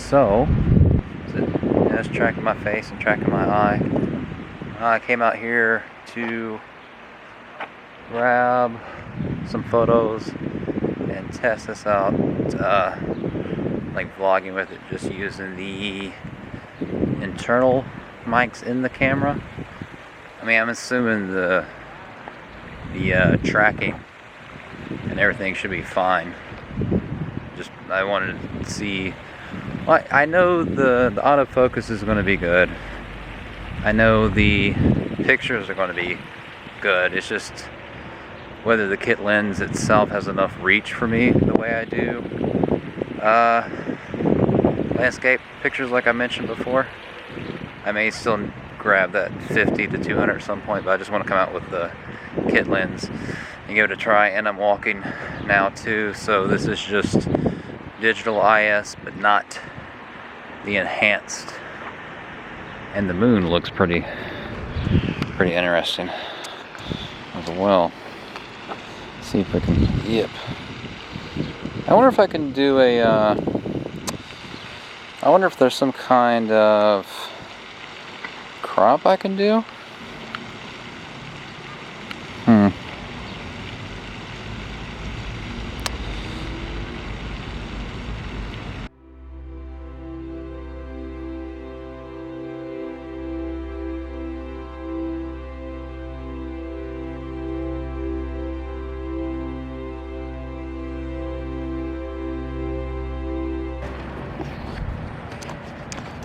So it's tracking my face and tracking my eye. I came out here to grab some photos and test this out, like vlogging with it, just using the internal mics in the camera. I mean, I'm assuming the tracking and everything should be fine. Just I wanted to see. Well, I know the autofocus is going to be good. I know the pictures are going to be good. It's just whether the kit lens itself has enough reach for me the way I do. Landscape pictures, like I mentioned before, I may still grab that 50 to 200 at some point, but I just want to come out with the kit lens and give it a try. And I'm walking now too, so this is just digital IS, but not the enhanced. And the moon looks pretty interesting as well. Let's see if I can. Yep. I wonder if I can do a. I wonder if there's some kind of crop I can do.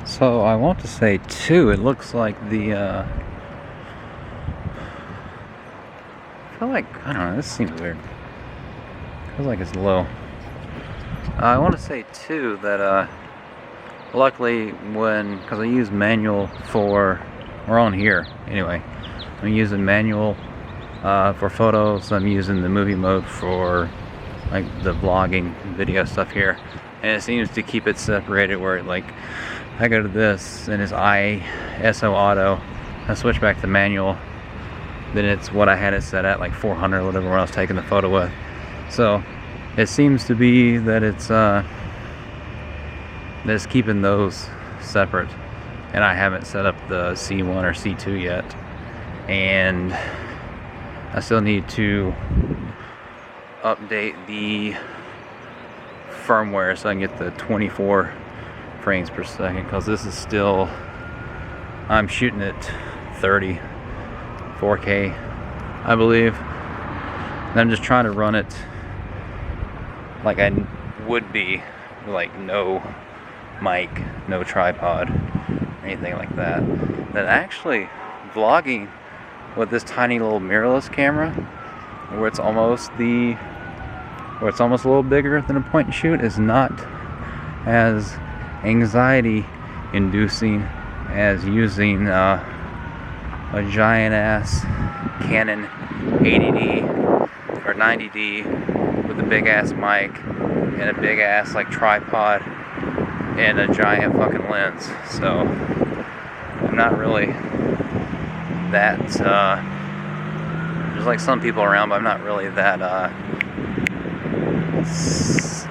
So I want to say too, it looks like the I feel like, I don't know, this seems weird. Feels like it's low. I want to say too that luckily because I use manual we're on here anyway. I'm using manual for photos. I'm using the movie mode for like the vlogging video stuff here, and it seems to keep it separated where like I go to this and it's ISO auto. I switch back to manual, then it's what I had it set at, like 400 or whatever when I was taking the photo with. So it seems to be that it's keeping those separate, and I haven't set up the C1 or C2 yet, and I still need to update the firmware so I can get the 24 frames per second, because this is still, I'm shooting at 30 4K I believe, and I'm just trying to run it like I would be, like no mic, no tripod, anything like that. That actually vlogging with this tiny little mirrorless camera, where it's almost a little bigger than a point and shoot, is not as anxiety inducing as using a giant ass Canon 80D or 90D with a big ass mic and a big ass like tripod and a giant fucking lens. So I'm not really that there's like some people around, but I'm not really that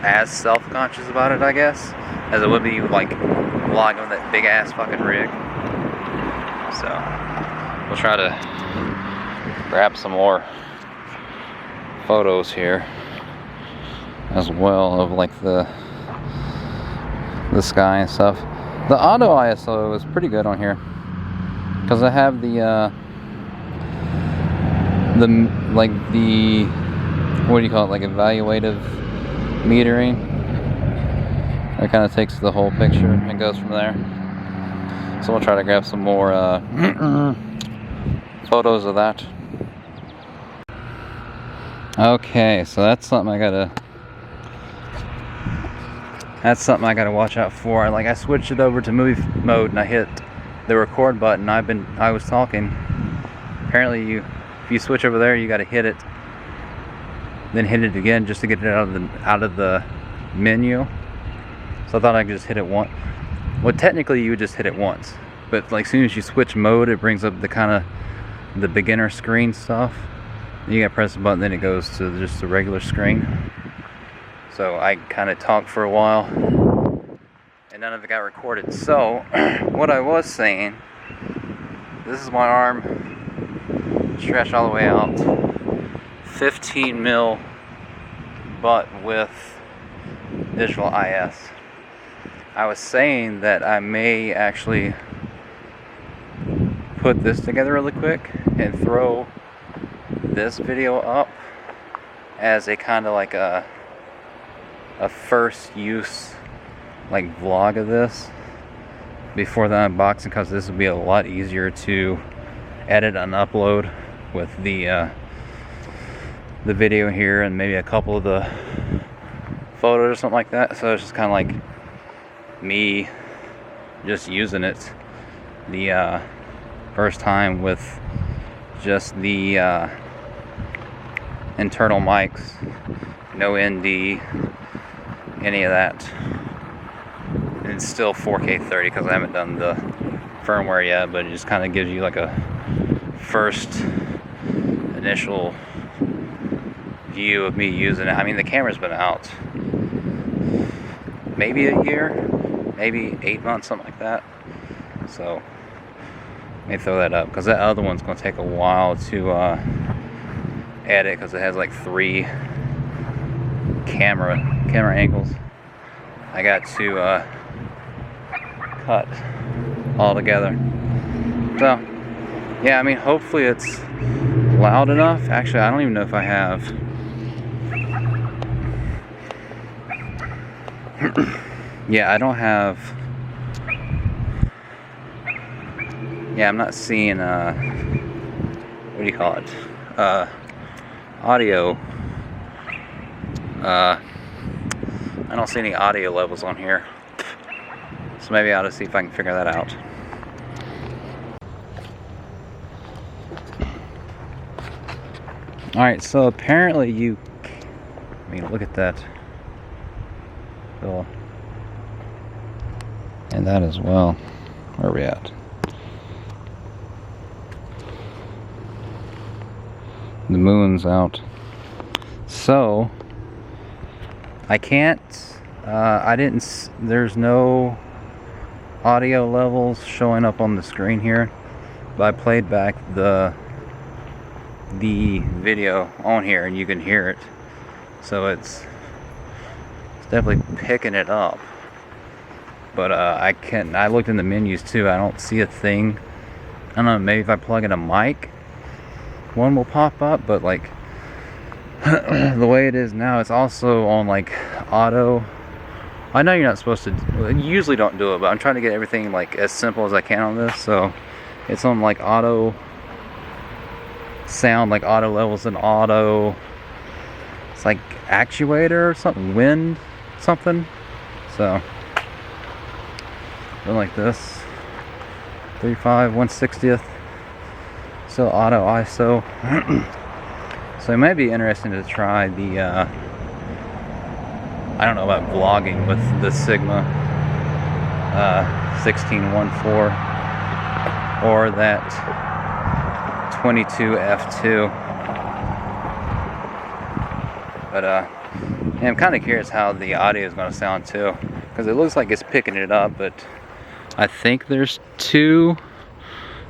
as self-conscious about it, I guess, as it would be like vlogging with that big ass fucking rig. So we'll try to grab some more photos here as well of like the sky and stuff. The auto ISO is pretty good on here because I have the what do you call it, like evaluative metering. It kind of takes the whole picture and goes from there. So we'll try to grab some more photos of that. Okay, so that's something I gotta watch out for. Like, I switched it over to movie mode and I hit the record button. I was talking. Apparently if you switch over there, you gotta hit it, then hit it again just to get it out of the menu. So I thought I could just hit it once. Well, technically you would just hit it once, but like as soon as you switch mode, it brings up the kind of the beginner screen stuff. You gotta press the button, then it goes to just the regular screen. So I kind of talked for a while, and and none of it got recorded. So, what I was saying, this is my arm stretched all the way out, 15 mil, but with digital IS. I was saying that I may actually put this together really quick and throw this video up as a kind of like a first use like vlog of this before the unboxing, because this would be a lot easier to edit and upload with the video here and maybe a couple of the photos or something like that. So it's just kind of like me just using it the first time with just the internal mics, no ND, any of that. And it's still 4K 30 because I haven't done the firmware yet, but it just kind of gives you like a first initial view of me using it. I mean, the camera's been out maybe a year, maybe 8 months, something like that. So let me throw that up, because that other one's going to take a while to edit, because it has like 3 camera angles I got to cut all together. So yeah, I mean, hopefully it's loud enough. Actually, I don't even know if I have yeah, I don't have, yeah, I'm not seeing what do you call it, audio, I don't see any audio levels on here, so maybe I'll just see if I can figure that out. Alright, so apparently you, I mean, look at that. Cool. And that as well. Where are we at? The moon's out. So I can't, there's no audio levels showing up on the screen here, but I played back the video on here and you can hear it. So it's definitely picking it up. But I looked in the menus too, I don't see a thing. I don't know, maybe if I plug in a mic, one will pop up, but like the way it is now, it's also on like auto. I know you're not supposed to, you usually don't do it, but I'm trying to get everything like as simple as I can on this. So it's on like auto sound, like auto levels and auto, it's like actuator or something, wind something. So go like this, 3.5 1/60th, still auto ISO. So it might be interesting to try the I don't know about vlogging with the Sigma 1614 or that 22 f2. But yeah, I'm kind of curious how the audio is going to sound too, because it looks like it's picking it up, but I think there's 2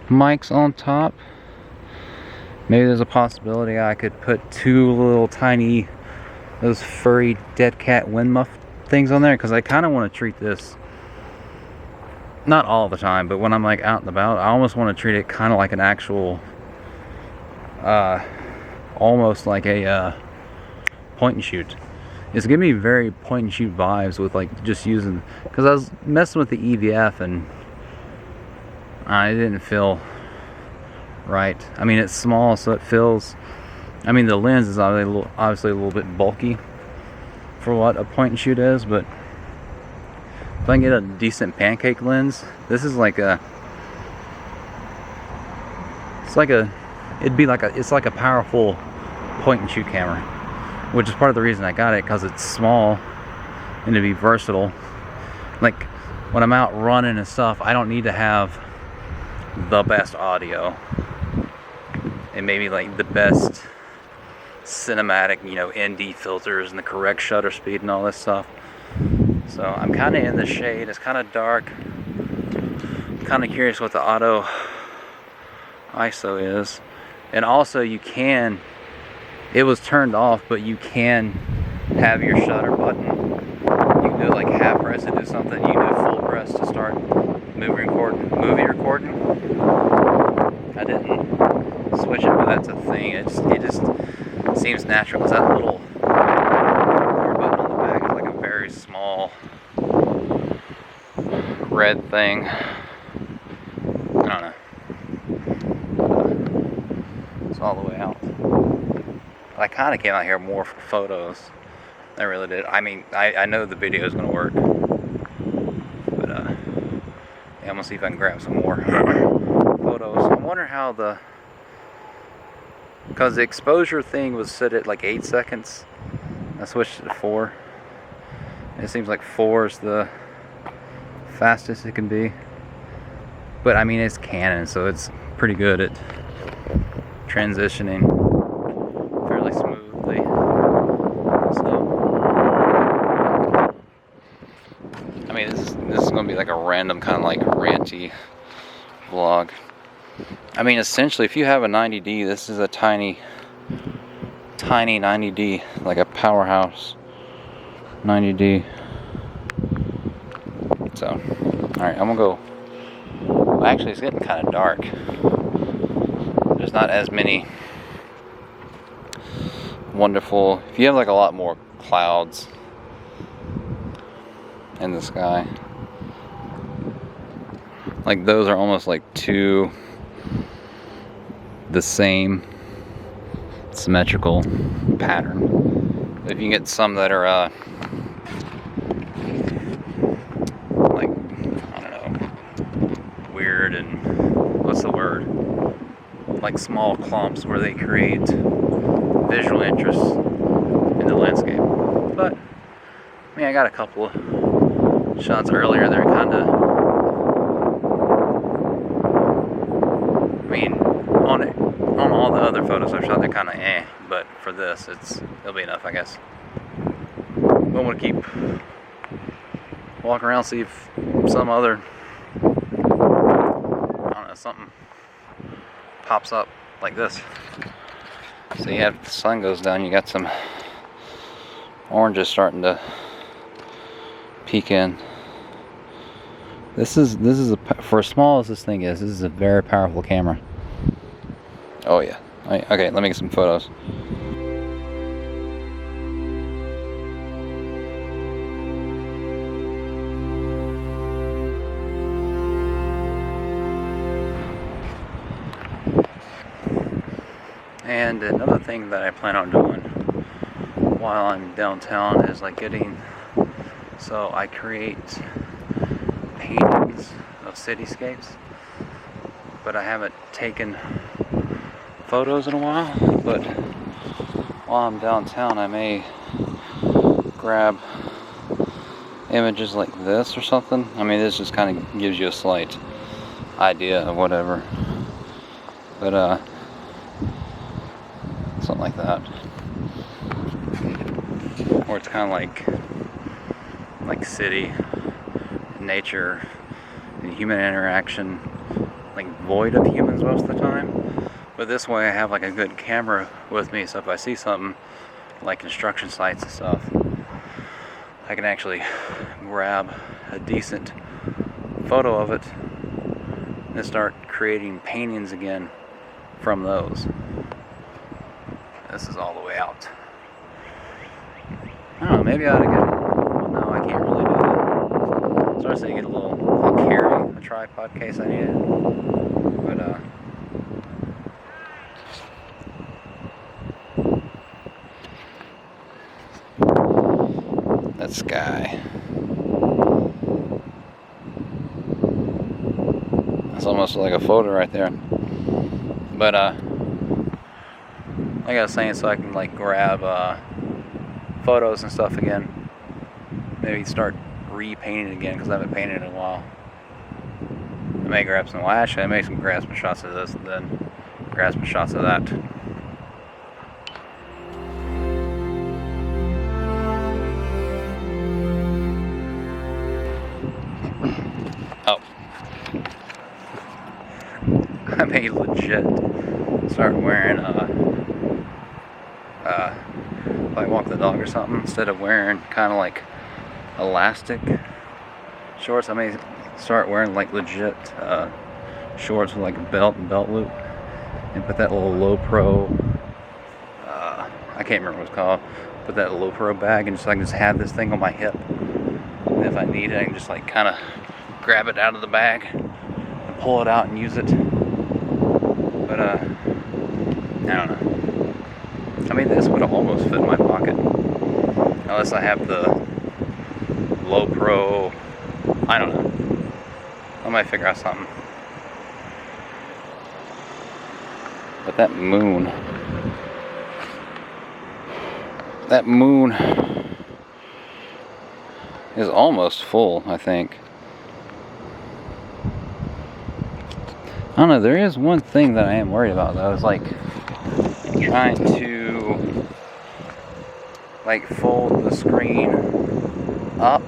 mics on top. Maybe there's a possibility I could put 2 little tiny, those furry dead cat wind muff things on there, because I kind of want to treat this, not all the time, but when I'm like out and about, I almost want to treat it kind of like an actual, almost like a point and shoot. It's giving me very point and shoot vibes with like just using, because I was messing with the EVF and it didn't feel right. I mean, it's small, so it feels, I mean, the lens is obviously a little bit bulky for what a point and shoot is, but if I can get a decent pancake lens, this is like a, it's like a, it's like a powerful point and shoot camera, which is part of the reason I got it, because it's small and to be versatile. Like when I'm out running and stuff, I don't need to have the best audio and maybe like the best cinematic, you know, ND filters and the correct shutter speed and all this stuff. So I'm kind of in the shade. It's kind of dark. I'm kind of curious what the auto ISO is. And also you can, it was turned off, but you can have your shutter button. You can do it like half press to do something. You can do full press to start movie recording. I didn't switch it, but that's a thing. It just seems natural. Because that little record button on the back is like a very small red thing. I don't know. It's all the way out. I kind of came out here more for photos. I really did. I mean, I know the video is going to work. But, yeah, I'm going to see if I can grab some more photos. I wonder how because the exposure thing was set at like 8 seconds. I switched it to 4. It seems like 4 is the fastest it can be. But, I mean, it's Canon, so it's pretty good at transitioning fairly smoothly. So, I mean, this is going to be like a random kind of like ranty vlog. I mean, essentially, if you have a 90D, this is a tiny 90D, like a powerhouse 90D. So, alright, I'm gonna go. Well, actually, it's getting kind of dark. There's not as many wonderful. If you have like a lot more clouds in the sky, like those are almost like two the same symmetrical pattern. But if you can get some that are like, I don't know, weird and what's the word? Like small clumps where they create visual interest in the landscape. But I mean, I got a couple of shots earlier. They're kind of, I mean, on all the other photos I've shot, they're kind of but for this, it'll be enough, I guess. But I'm gonna keep walking around, see if some other, I don't know, something pops up like this. So you have, the sun goes down, you got some oranges starting to peek in. This is for as small as this thing is, this is a very powerful camera. Oh yeah. Okay, let me get some photos. And another thing that I plan on doing while I'm downtown is like so I create paintings of cityscapes, but I haven't taken photos in a while. But while I'm downtown, I may grab images like this or something. I mean, this just kind of gives you a slight idea of whatever, but something like that, where it's kind of like city, nature, and human interaction, like void of humans most of the time. But this way I have like a good camera with me, so if I see something like construction sites and stuff, I can actually grab a decent photo of it and start creating paintings again from those. This is all the way out. I don't know, maybe I ought to get, well, no, I can't really do that. So I was thinking I'll carry a tripod in case I need it. But, that sky. That's almost like a photo right there. But, like I was saying, so I can like grab photos and stuff again. Maybe start repainting again, because I haven't painted in a while. I may grab some, well actually I may grab some shots of this and then grab some shots of that. may legit start wearing if I walk the dog or something, instead of wearing kind of like elastic shorts, I may start wearing like legit shorts with like a belt and belt loop, and put that little low pro I can't remember what it's called, put that low pro bag, and just I can just have this thing on my hip, and if I need it I can just like kind of grab it out of the bag and pull it out and use it. But I don't know, I mean, this would almost fit in my pocket, unless I have the low pro, I don't know, I might figure out something. But that moon is almost full, I think. I don't know, there is one thing that I am worried about though. It's like trying to like fold the screen up,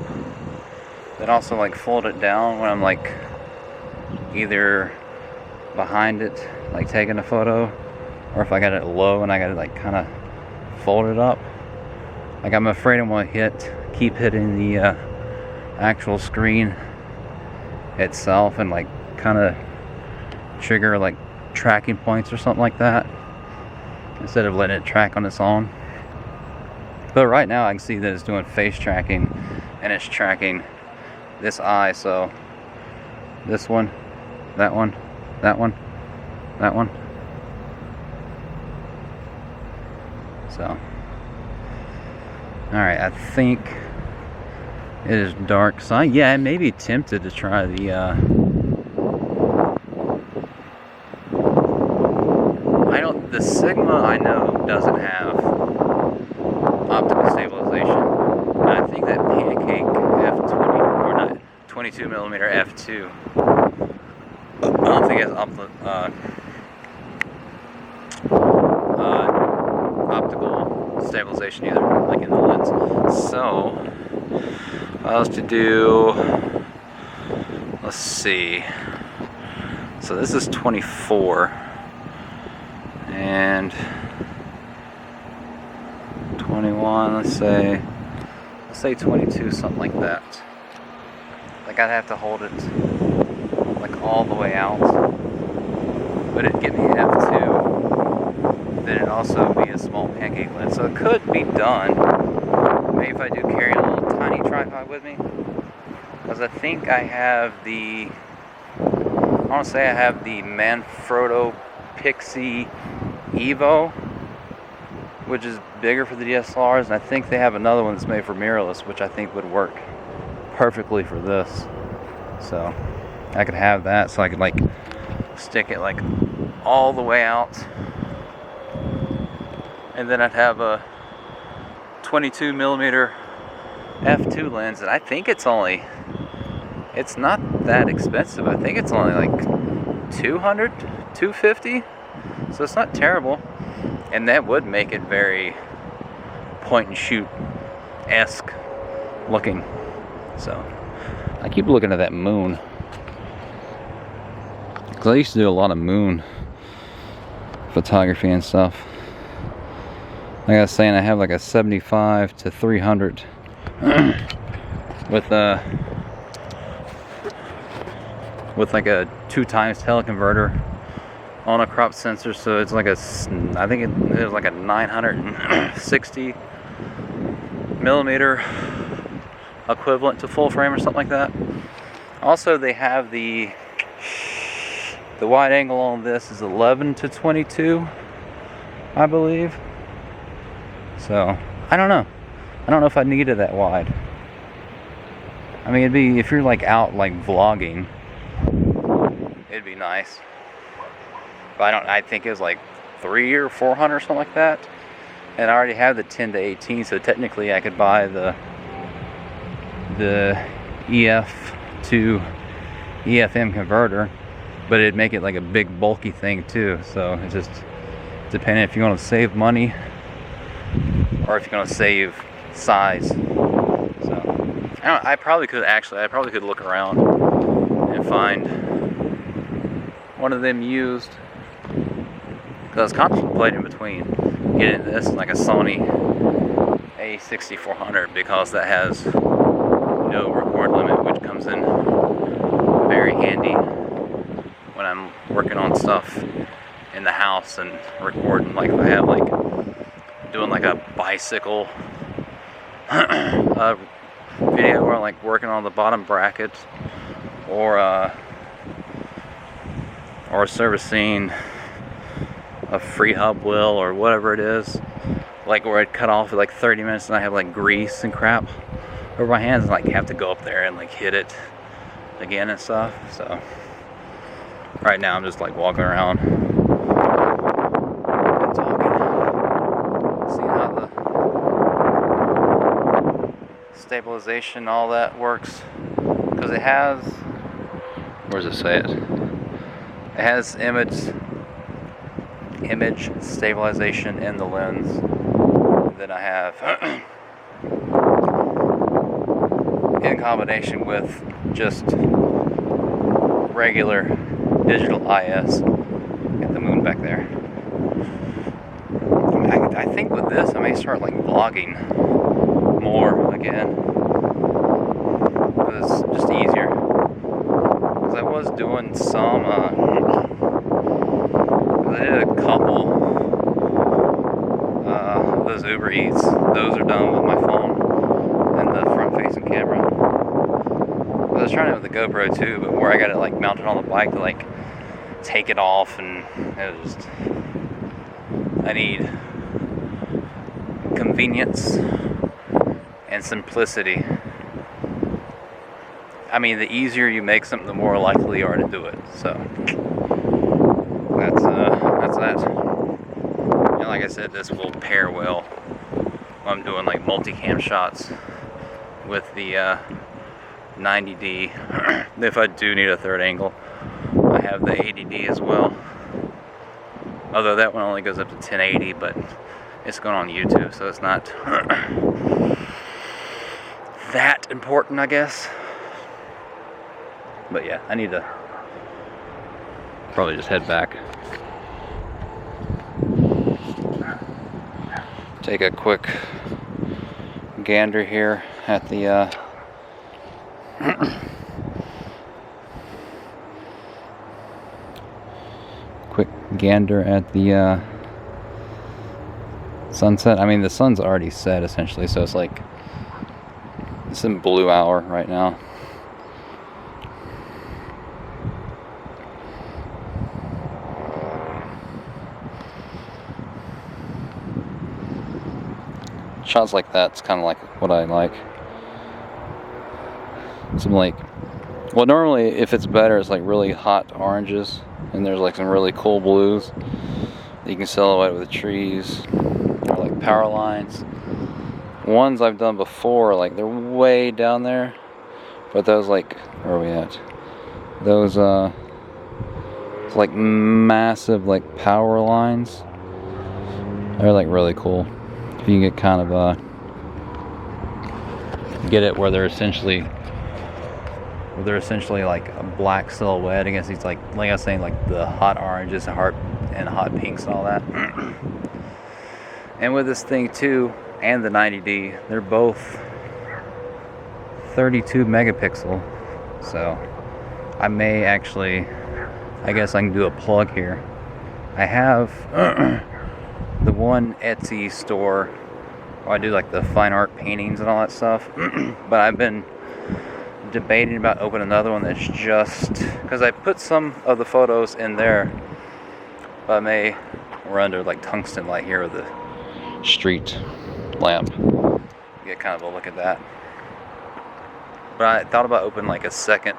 then also like fold it down when I'm like either behind it, like taking a photo, or if I got it low and I got to like kind of fold it up. Like, I'm afraid I'm gonna keep hitting the actual screen itself and like kind of trigger like tracking points or something like that, instead of letting it track on its own. But right now I can see that it's doing face tracking, and it's tracking this eye, so this one, that one, that one, that one. So, alright, I think it is dark. So I may be tempted to try the the Sigma, I know, doesn't have optical stabilization. I think that Pancake F20, or not, 22mm f2, I don't think it has optical stabilization either, like in the lens. So, if I was to do, let's see, so this is 24, and 21, let's say 22, something like that. Like, I'd have to hold it like all the way out, but it'd give me f2. Then it'd also be a small pancake lens, so it could be done. Maybe if I do carry a little tiny tripod with me, because I think I have the, I want to say I have the Manfrotto Pixie Evo, which is bigger for the DSLRs, and I think they have another one that's made for mirrorless, which I think would work perfectly for this. So I could have that, so I could like stick it like all the way out, and then I'd have a 22mm f2 lens, and I think it's not that expensive. I think it's only like 200, 250, so it's not terrible, and that would make it very point and shoot-esque looking. So I keep looking at that moon, because I used to do a lot of moon photography and stuff. Like I was saying, I have like a 75 to 300 with like a 2x teleconverter on a crop sensor, so it's like a, I think it was like a 960mm equivalent to full frame or something like that. Also, they have the wide angle on this is 11 to 22, I believe. So I don't know if I needed that wide. I mean, it'd be, if you're like out like vlogging, it'd be nice. But I think it was like 300 or 400 or something like that, and I already have the 10 to 18, so technically I could buy the EF to EFM converter, but it'd make it like a big bulky thing too. So it's just depending if you want to save money or if you're going to save size. So I probably could look around and find one of them used. Because I was contemplating between getting this like a Sony A6400, because that has no record limit, which comes in very handy when I'm working on stuff in the house and recording. Like if I have like doing like a bicycle video where I'm like working on the bottom bracket, or servicing a free hub wheel or whatever it is, like where I'd cut off for like 30 minutes and I have like grease and crap over my hands and like have to go up there and like hit it again and stuff. So right now I'm just like walking around and talking, see how the stabilization, all that works, because it has, where does it say it? It has image stabilization in the lens. Then I have in combination with just regular digital IS. Get the moon back there. I think with this I may start like vlogging more again. It's just easier. Because I was doing some I did a couple of those Uber Eats. Those are done with my phone and the front-facing camera. I was trying it with the GoPro too, but where I got it like mounted on the bike to like take it off, and it was just, I need convenience and simplicity. I mean, the easier you make something, the more likely you are to do it. So that's that. And like I said, this will pair well when I'm doing like multicam shots with the 90D. If I do need a third angle, I have the 80D as well. Although that one only goes up to 1080, but it's going on YouTube, so it's not that important, I guess. But yeah, I need to probably just head back. Take a quick gander here at the sunset. I mean, the sun's already set essentially, so it's like it's in blue hour right now. Shots like that's kind of like what I like. Some like, well, normally if it's better, it's like really hot oranges, and there's like some really cool blues that you can silhouette with the trees, or like power lines. Ones I've done before, like they're way down there, but those like, where are we at? Those it's like massive like power lines. They're like really cool. If you can get kind of get it where they're essentially like a black silhouette against these like I was saying, like the hot oranges and hot pinks and all that. And with this thing too, and the 90D, they're both 32 megapixel. So I may actually, I guess I can do a plug here. I have the one Etsy store where I do like the fine art paintings and all that stuff. But I've been debating about opening another one that's just, because I put some of the photos in there, but we're under like tungsten light here with the street lamp. Get kind of a look at that. But I thought about opening like a second,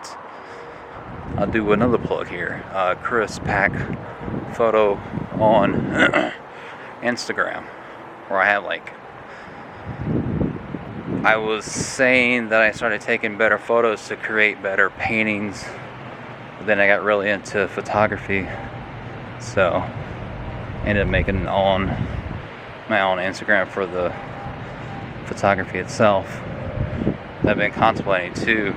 I'll do another plug here, christopherraypack photo on Instagram, where I have like, I was saying that I started taking better photos to create better paintings, but then I got really into photography, so I ended up making my own Instagram for the photography itself. I've been contemplating too,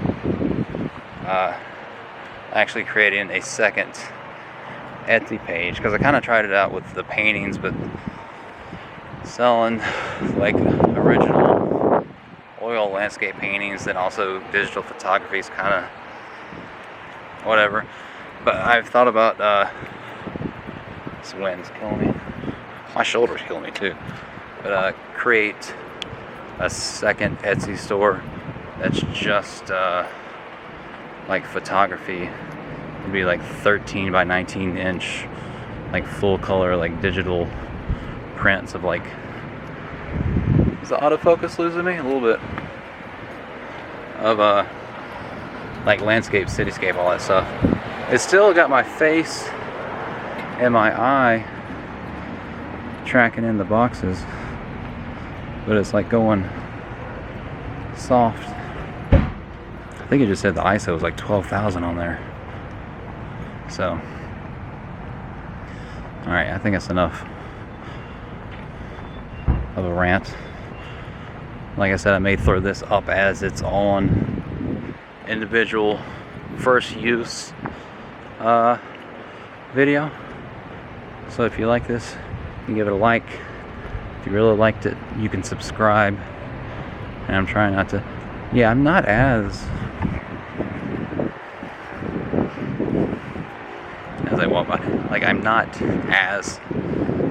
actually creating a second Etsy page, because I kind of tried it out with the paintings, but selling like original oil landscape paintings and also digital photography is kind of whatever. But I've thought about this wind's killing me, my shoulder's killing me too, but create a second Etsy store that's just like photography. It'd be like 13 by 19 inch, like full color, like digital prints of like, is the autofocus losing me? A little bit. Of like landscape, cityscape, all that stuff. It's still got my face and my eye tracking in the boxes, but it's like going soft. I think it just said the ISO was like 12,000 on there. So, alright, I think that's enough of a rant. Like I said, I may throw this up as its own individual first use video. So if you like this, you can give it a like. If you really liked it, you can subscribe. And I'm trying not to, yeah, I'm not as I walk by, like I'm not as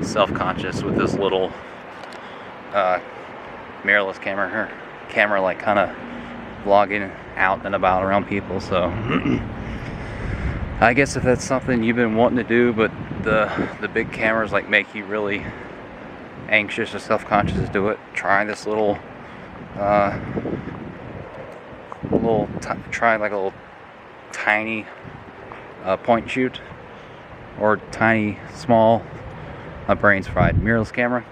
self-conscious with this little mirrorless camera, like kind of vlogging out and about around people. So I guess if that's something you've been wanting to do, but the big cameras like make you really anxious or self-conscious to do it, try this little try like a little tiny point shoot, or tiny small, my brain's fried, mirrorless camera,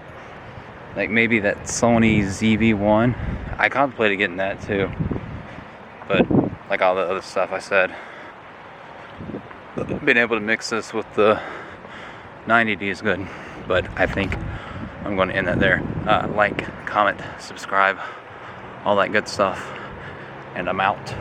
like maybe that Sony ZV-1. I contemplated getting that too, but like all the other stuff I said, being able to mix this with the 90D is good. But I think I'm going to end that there. Like, comment, subscribe, all that good stuff, and I'm out.